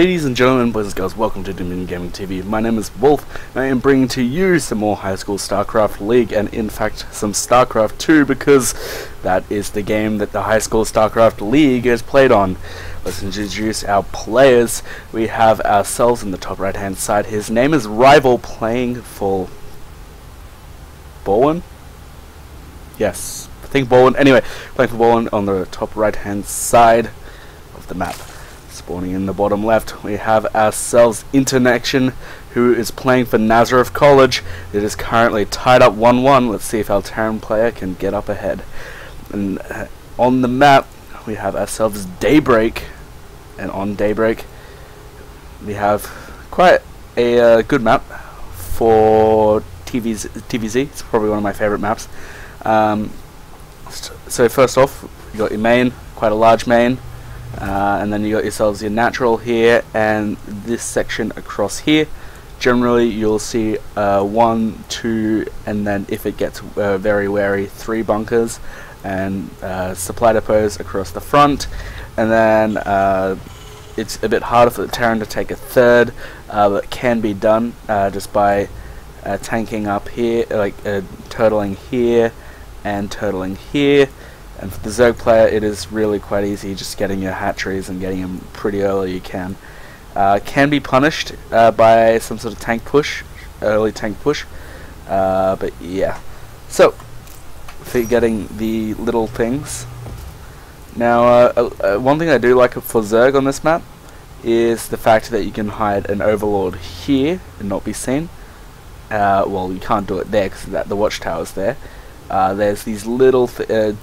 Ladies and gentlemen, boys and girls, welcome to Dominion Gaming TV. My name is Wolf, and I am bringing to you some more high school Starcraft League, and in fact some Starcraft 2, because that is the game that the high school Starcraft League is played on. Let's introduce our players. We have ourselves in the top right hand side. His name is Rival, playing for Balwyn? Yes, I think Balwyn. Anyway, playing for Balwyn on the top right hand side of the map. Spawning in the bottom left, we have ourselves Internection, who is playing for Nazerth College. It is currently tied up 1-1. Let's see if our Terran player can get up ahead. And on the map, we have ourselves Daybreak, and on Daybreak, we have quite a good map for TVZ. It's probably one of my favorite maps. So first off, you got your main, quite a large main. And then you got yourselves your natural here, and this section across here. Generally you'll see 1, 2, and then if it gets very wary, 3 bunkers, and supply depots across the front. And then it's a bit harder for the Terran to take a third, but can be done just by tanking up here, like turtling here and turtling here. And for the Zerg player, it is really quite easy, just getting your hatcheries and getting them pretty early. You can be punished by some sort of tank push, early tank push, but yeah. So for getting the little things. Now, one thing I do like for Zerg on this map is the fact that you can hide an Overlord here and not be seen. Well, you can't do it there because the watchtower's there. There's these little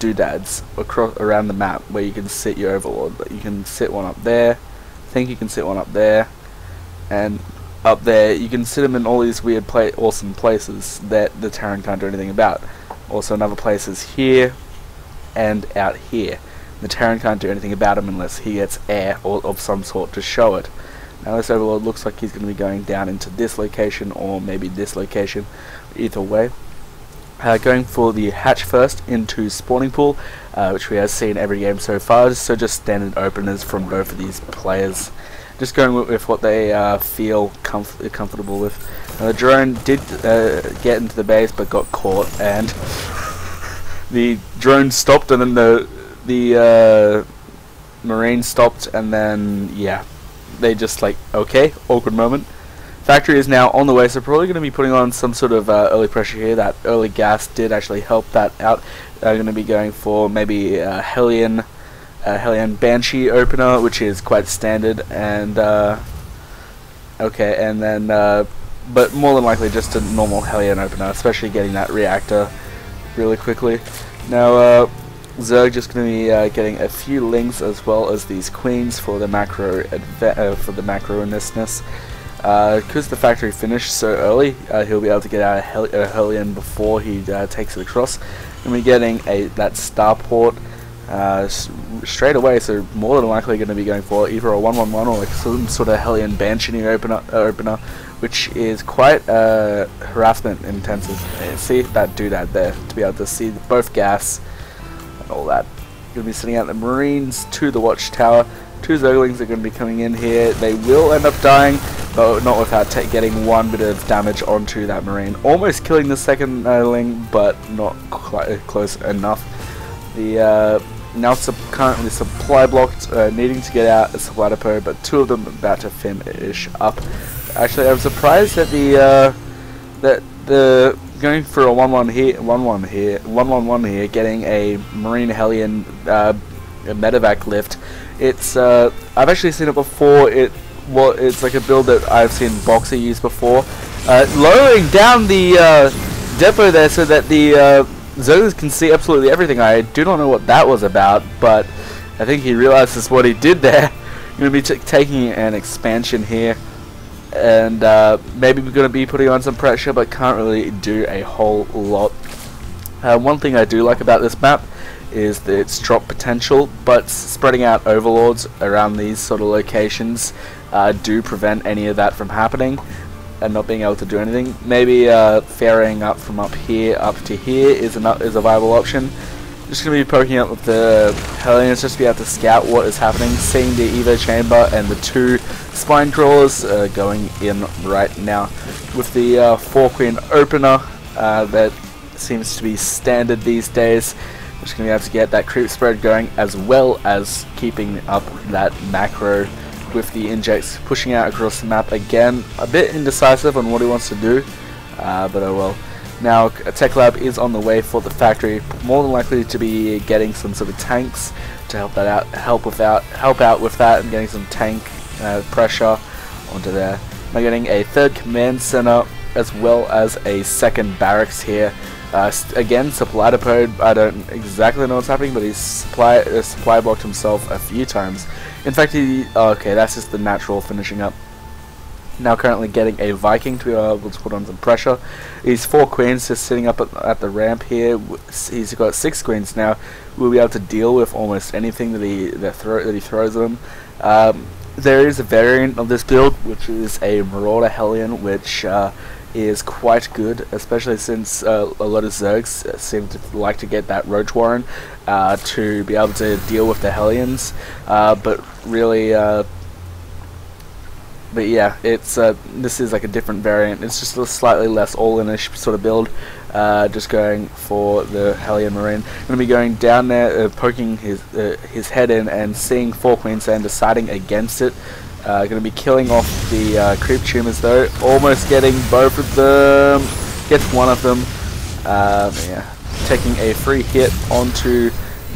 doodads around the map where you can sit your Overlord. You can sit one up there. I think you can sit one up there, and up there you can sit them in all these weird, awesome places that the Terran can't do anything about. Also, another place is here and out here. The Terran can't do anything about him unless he gets air or of some sort to show it. Now this Overlord looks like he's going to be going down into this location or maybe this location. Either way. Going for the hatch first into spawning pool, which we have seen every game so far, so just standard openers from both of these players. Just going with what they feel comfortable with. The drone did get into the base but got caught, and the drone stopped, and then the marine stopped, and then yeah, they just like, okay, awkward moment. Factory is now on the way, so probably going to be putting on some sort of early pressure here. That early gas did actually help that out. Going to be going for maybe a Hellion Banshee opener, which is quite standard, and okay, and then but more than likely just a normal Hellion opener, especially getting that reactor really quickly. Now Zerg just going to be getting a few lings as well as these queens for the macro-ness. Because the factory finished so early, he'll be able to get out a Hellion before he takes it across. And we're getting that starport straight away, so more than likely going to be going for either a 1-1-1 or like some sort of Hellion Banshee opener, which is quite harassment intensive. See that doodad there, to be able to see both gas and all that. Going to be sending out the Marines to the watchtower. 2 Zerglings are going to be coming in here. They will end up dying, but not without getting one bit of damage onto that Marine. Almost killing the second Ling, but not quite close enough. The now currently supply blocked, needing to get out a supply depot, but 2 of them about to finish up. Actually, I'm surprised that the going for a 1-1 here, 1-1-1 here, getting a Marine Hellion medevac lift. It's I've actually seen it before. It's like a build that I've seen Boxer use before, lowering down the depot there so that the Zerglings can see absolutely everything. I do not know what that was about, but I think he realizes what he did there. Going to be taking an expansion here, and maybe we're going to be putting on some pressure, but can't really do a whole lot. One thing I do like about this map is its drop potential, but spreading out overlords around these sort of locations do prevent any of that from happening and not being able to do anything. Maybe ferrying up from up here up to here is a viable option. Just going to be poking up with the Hellions just to be able to scout what is happening, seeing the Evo chamber and the 2 spine crawlers going in right now. With the 4-queen opener that seems to be standard these days, we're just going to be able to get that creep spread going, as well as keeping up that macro with the injects, pushing out across the map again. A bit indecisive on what he wants to do, but oh well. Now a tech lab is on the way for the factory, more than likely to be getting some sort of tanks to help that out, help out with that, and getting some tank pressure onto there. Now getting a 3rd command center as well as a 2nd barracks here. Again, supply depot. I don't exactly know what's happening, but he's supply blocked himself a few times. In fact, okay, that's just the natural finishing up. Now currently getting a Viking to be able to put on some pressure. He's 4 queens just sitting up at the ramp here. He's got 6 queens now. We'll be able to deal with almost anything that he throws at him. There is a variant of this build, which is a Marauder Hellion, which is quite good, especially since a lot of Zergs seem to like to get that Roach Warren to be able to deal with the Hellions. But really, but yeah, it's this is like a different variant. It's just a slightly less all-in-ish sort of build. Just going for the Hellion Marine. Going to be going down there, poking his head in and seeing 4 queens and deciding against it. Going to be killing off the creep tumors though. Almost getting both of them. Gets one of them. Yeah, taking a free hit onto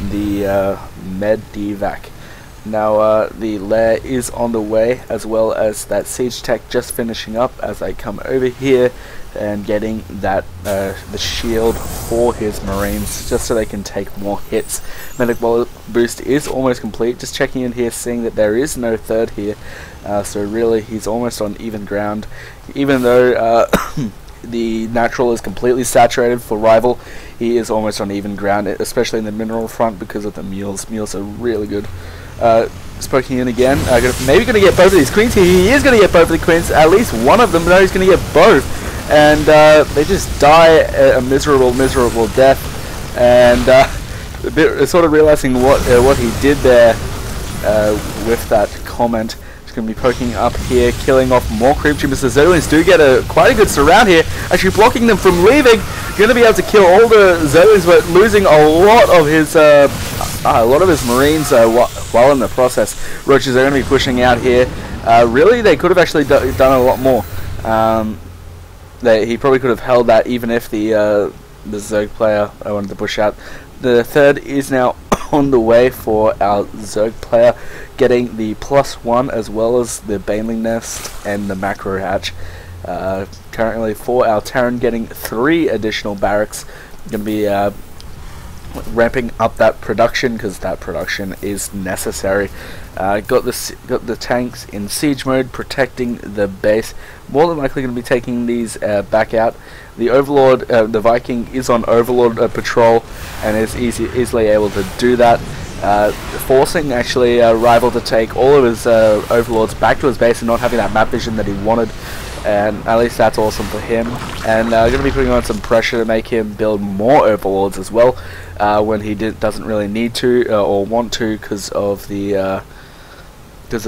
the med devac. Now the lair is on the way, as well as that siege tech just finishing up as I come over here and getting that the shield for his marines, just so they can take more hits. Medic boost is almost complete. Just checking in here, seeing that there is no 3rd here, so really he's almost on even ground, even though the natural is completely saturated for Rival. He is almost on even ground, especially in the mineral front, because of the mules. Mules are really good. Poking in again. Maybe going to get both of these queens. He is going to get both of the queens. At least one of them. No, he's going to get both. And they just die a miserable death. And sort of realizing what he did there with that comment. Just going to be poking up here, killing off more creep tumors. The Zerlings do get quite a good surround here, actually blocking them from leaving. Going to be able to kill all the Zerlings, but losing a lot of his marines while in the process. Roaches are going to be pushing out here. Really, they could have actually done a lot more. He probably could have held that, even if the Zerg player wanted to push out. The 3rd is now on the way for our Zerg player, getting the +1 as well as the Baneling Nest and the Macro Hatch. Currently for our Terran, getting 3 additional barracks. Going to be ramping up that production, because that production is necessary. Got the tanks in siege mode, protecting the base. More than likely going to be taking these back out. The Overlord, the Viking, is on Overlord patrol and is easily able to do that, forcing actually Rival to take all of his Overlords back to his base and not having that map vision that he wanted. And at least that's awesome for him. And going to be putting on some pressure to make him build more Overlords as well, when he doesn't really need to or want to, because of the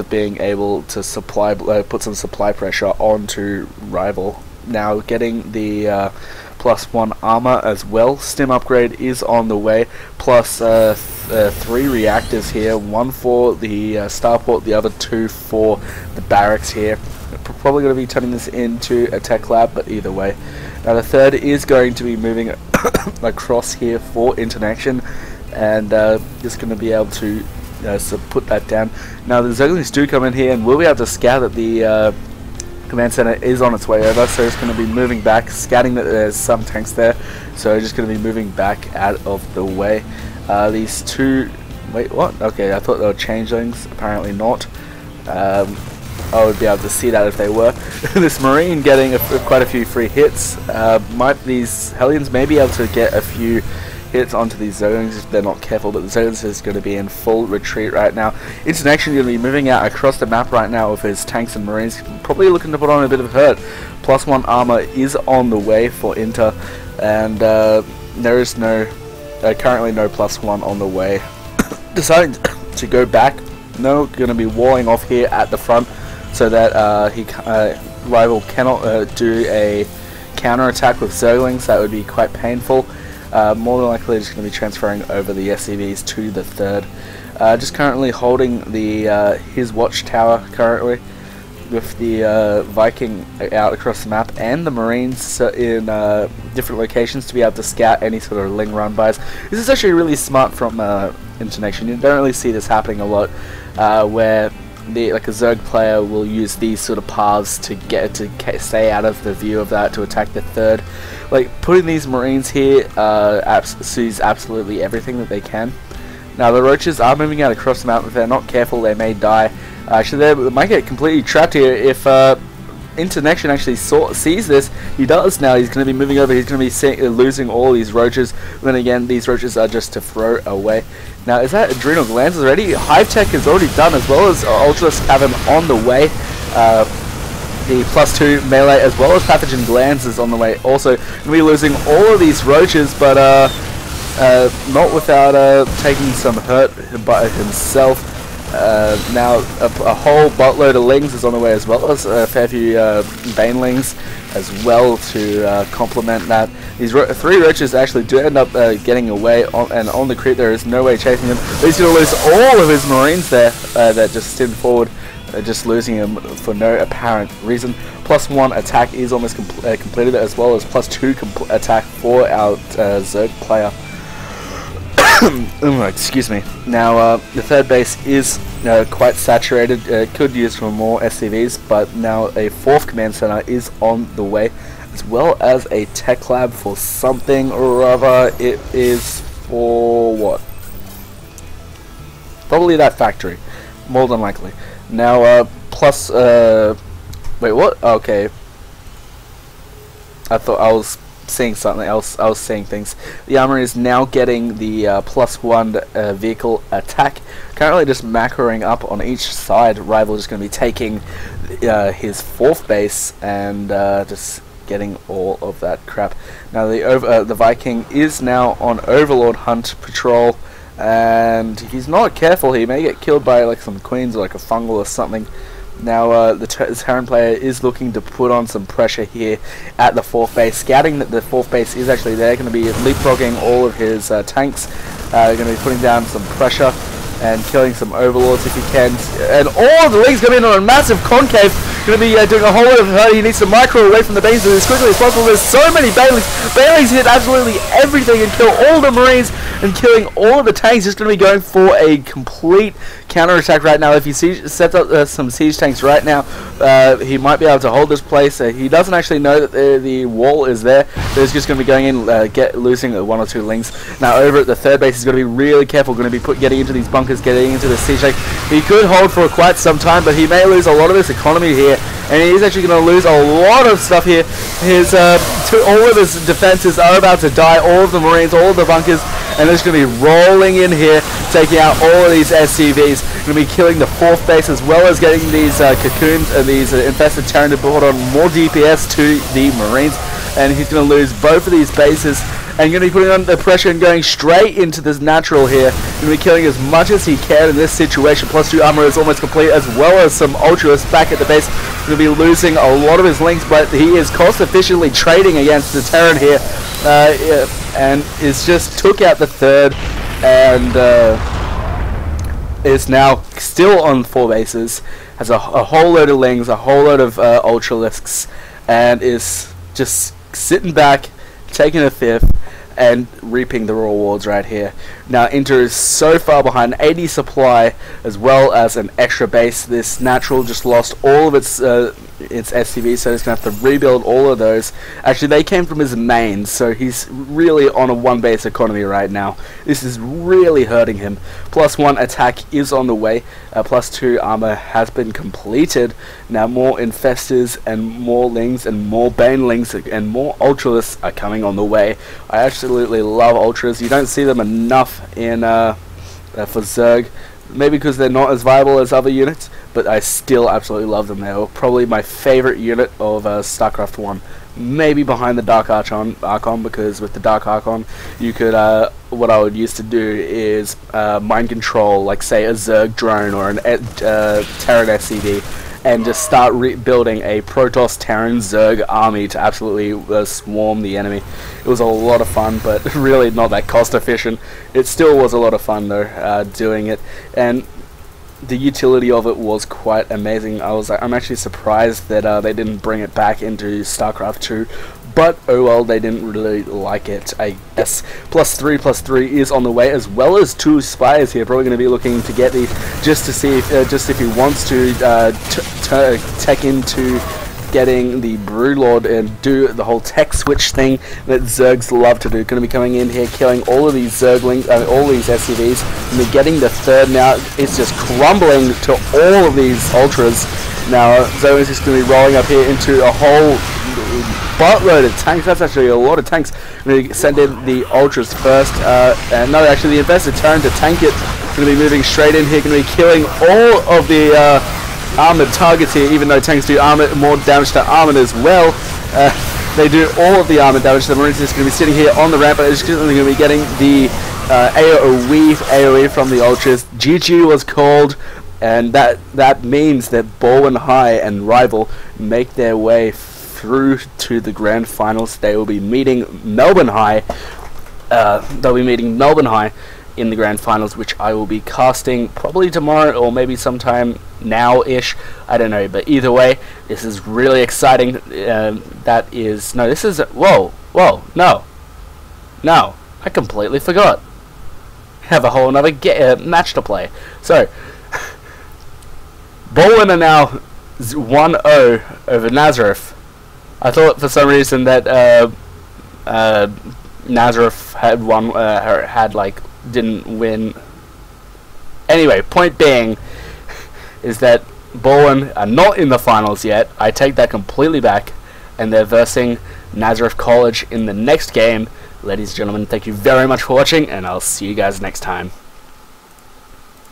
being able to put some supply pressure onto Rival. Now getting the +1 armor as well. Stim upgrade is on the way, plus 3 reactors here, 1 for the starport, the other 2 for the barracks here. Probably going to be turning this into a tech lab, but either way. Now the 3rd is going to be moving across here for Internection, and just going to be able to put that down. Now the Zerglings do come in here, and we'll be able to scout that the command center is on its way over, so it's going to be moving back, scouting that there's some tanks there, so just going to be moving back out of the way. These 2, wait, what? Okay, I thought they were changelings, apparently not. I would be able to see that if they were. This Marine getting quite a few free hits. These Hellions may be able to get a few hits onto these Zerglings if they're not careful, but the Zerglings is going to be in full retreat right now. Internection is going to be moving out across the map right now with his tanks and Marines, probably looking to put on a bit of hurt. +1 armor is on the way for Inter, and there is no currently no +1 on the way. Deciding to go back. No, going to be walling off here at the front so that Rival cannot do a counter attack with Zerglings. That would be quite painful. More than likely just going to be transferring over the SCVs to the third. Just currently holding the his watchtower currently, with the Viking out across the map and the Marines in different locations to be able to scout any sort of Ling run bys. This is actually really smart from Internection. You don't really see this happening a lot, where like a Zerg player will use these sort of paths to get to stay out of the view of that to attack the third. Like putting these Marines here sees absolutely everything that they can. Now the roaches are moving out across the map. If they're not careful, they may die. Actually, they might get completely trapped here if Internection actually sees this. He does now. He's going to be moving over. He's going to be losing all these roaches. Then again, these roaches are just to throw away. Now, is that Adrenal Glands already? Hive Tech is already done, as well as Ultralisk Cavern on the way. The +2 melee, as well as Pathogen Glands, is on the way. Also, going to be losing all of these roaches, but not without taking some hurt by himself. Now a whole buttload of Lings is on the way, as well as a fair few Banelings as well to complement that. These 3 roaches actually do end up getting away, and on the creep there is no way chasing him. But he's going to lose all of his Marines there that just stint forward, just losing him for no apparent reason. +1 attack is almost completed, as well as +2 attack for our Zerg player. Excuse me. Now the third base is quite saturated. Could use for more SCVs, but now a 4th command center is on the way, as well as a tech lab for something or other. It is for what? Probably that factory, more than likely. Now plus wait, what? Okay, I thought I was seeing something else. I was seeing things. The armor is now getting the +1 vehicle attack. Currently just macroing up on each side. Rival is going to be taking his 4th base and just getting all of that crap. Now the Viking is now on Overlord Hunt patrol, and he's not careful. He may get killed by like some queens or like a fungal or something. Now the Terran player is looking to put on some pressure here at the 4th base, scouting that the 4th base is actually there. Going to be leapfrogging all of his tanks. Going to be putting down some pressure and killing some overlords if he can. And all the Lings going to be on a massive concave. Going to be doing a whole lot of hurt. He needs to micro away from the bases as quickly as possible. There's so many Banelings. Banelings hit absolutely everything and kill all the Marines and killing all of the tanks. Just going to be going for a complete counter-attack right now. If he sets up some siege tanks right now, he might be able to hold this place. He doesn't actually know that the wall is there. So he's just going to be going in, losing 1 or 2 Lings. Now over at the 3rd base, he's going to be really careful. Going to be getting into these bunkers, getting into the siege tank. He could hold for quite some time, but he may lose a lot of his economy here, and he's actually going to lose a lot of stuff here. His all of his defenses are about to die. All of the Marines, all of the bunkers, and they're just going to be rolling in here, taking out all of these SCVs. Going to be killing the 4th base, as well as getting these cocoons and these infested Terran to put on more DPS to the Marines. And he's going to lose both of these bases, and going to be putting on the pressure and going straight into this natural here. Going to be killing as much as he can in this situation. +2 armor is almost complete, as well as some ultras back at the base. Going to be losing a lot of his Lings, but he is cost efficiently trading against the Terran here, and is just took out the 3rd, and is now still on 4 bases. Has a whole load of Lings, a whole load of Ultralisks, and is just sitting back, taking a 5th, and reaping the rewards right here. Now Inter is so far behind, 80 supply as well as an extra base. This natural just lost all of its SCV, so he's going to have to rebuild all of those. Actually, they came from his main, so he's really on a 1 base economy right now. This is really hurting him. +1 attack is on the way. +2 armor has been completed. Now more Infestors and more Lings and more Banelings and more Ultralists are coming on the way. I absolutely love Ultras. You don't see them enough in for Zerg. maybe because they're not as viable as other units, but I still absolutely love them. They were probably my favorite unit of StarCraft 1. Maybe behind the Dark Archon, because with the Dark Archon, you could, what I would used to do is mind control, like say a Zerg drone or an Terran SCV, and just start building a Protoss Terran Zerg army to absolutely swarm the enemy. It was a lot of fun, but really not that cost efficient. It still was a lot of fun though, doing it, and the utility of it was quite amazing. I'm actually surprised that they didn't bring it back into StarCraft 2, but oh well, they didn't really like it, I guess. +3/+3 is on the way, as well as 2 spies here. Probably going to be looking to get these just to see if he wants to tech into getting the Broodlord and do the whole tech switch thing that Zergs love to do. Going to be coming in here, killing all of these Zerglings, all these SCVs, and we're getting the third now. It's just crumbling to all of these Ultras. Now Zoe is just going to be rolling up here into a whole buttload of tanks. That's actually a lot of tanks. I'm going to send in the Ultras first. No, actually the Invested Terran to tank it. Going to be moving straight in here, going to be killing all of the armored targets here, even though tanks do more damage to armored as well. They do all of the armored damage. The Marines are just going to be sitting here on the ramp, but it's just going to be getting the AoE from the Ultras. GG was called, and that means that Balwyn High and Rival make their way through to the grand finals. They will be meeting Melbourne High. They'll be meeting Melbourne High in the grand finals, which I will be casting probably tomorrow or maybe sometime now-ish, I don't know, but either way, this is really exciting. No, I completely forgot. Have a whole another match to play. So, Balwyn are now 1-0 over Nazerth. I thought for some reason that Nazerth had won, didn't win. Anyway, point being is that Balwyn are not in the finals yet. I take that completely back, and they're versing Nazerth College in the next game. Ladies and gentlemen, thank you very much for watching, and I'll see you guys next time.